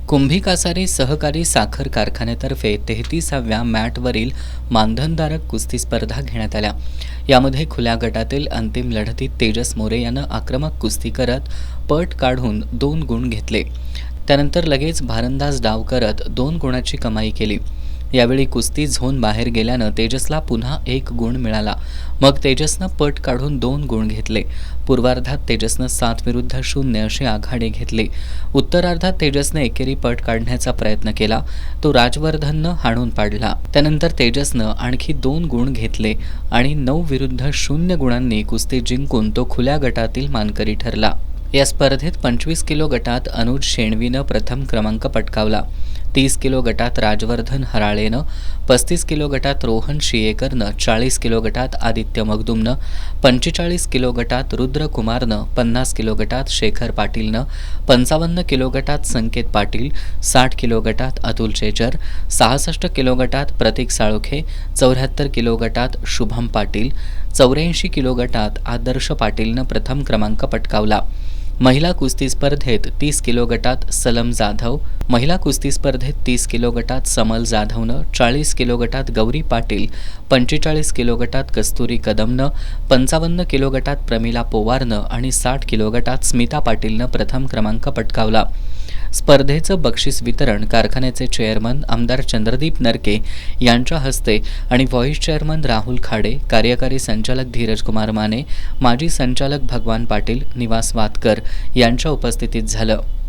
कुंभी कासारी सहकारी साखर कारखान्यातर्फे 33व्या मॅटवरील मानधनधारक कुस्ती स्पर्धा घेण्यात आल्या. यामध्ये खुल्या गटातील अंतिम लढतीत तेजस मोरे यानं आक्रमक कुस्ती करत पट काढून 2 गुण घेतले. त्यानंतर लगेच भारंदाज डाव करत 2 गुणाची कमाई केली. यावेळी कुस्ती झोन बाहेर गेल्यानं तेजसला पुन्हा 1 गुण मिळाला. मग तेजसनं पट काढून 2 गुण घेतले. पूर्वार्धात तेजसनं 7-0 अशी आघाडी घेतली. उत्तरार्धात तेजसने एकेरी पट काढण्याचा प्रयत्न केला. तो राजवर्धननं हाणून पाडला. त्यानंतर तेजसनं आणखी 2 गुण घेतले आणि 9-0 गुणांनी कुस्ती जिंकून तो खुल्या गटातील मानकरी ठरला. या स्पर्धेत 25 किलो गटात अनुज शेणवीनं प्रथम क्रमांक पटकावला. 30 किलो गटात राजवर्धन हराळेनं, 35 किलो गटात रोहन शियेकरनं, 40 किलो गटात आदित्य मगदुमनं, 45 किलो गटात रुद्रकुमारनं, 50 किलो गटात शेखर पाटीलनं, 55 किलो गटात संकेत पाटील, 60 किलो गटात अतुल चेचर, 66 किलो गटात प्रतीक साळोखे, 74 किलो गटात शुभम पाटील, 84 किलो गटात आदर्श पाटीलनं प्रथम क्रमांक पटकावला. महिला कुस्ती स्पर्धेत 30 किलो गटात सलम जाधव, महिला कुस्ती स्पर्धेत 30 किलो गटात समल जाधवनं, 40 किलो गटात गौरी पाटील, 45 किलो गटात कस्तुरी कदमनं, 55 किलो गटात प्रमिला पोवारनं आणि 60 किलो गटात स्मिता पाटीलनं प्रथम क्रमांक पटकावला. स्पर्धेचं बक्षीस वितरण कारखान्याचे चेअरमन आमदार चंद्रदीप नरके यांच्या हस्ते आणि व्हाईस चेअरमन राहुल खाडे, कार्यकारी संचालक धीरज कुमार माने, माजी संचालक भगवान पाटील, निवास वातकर यांच्या उपस्थितीत झालं.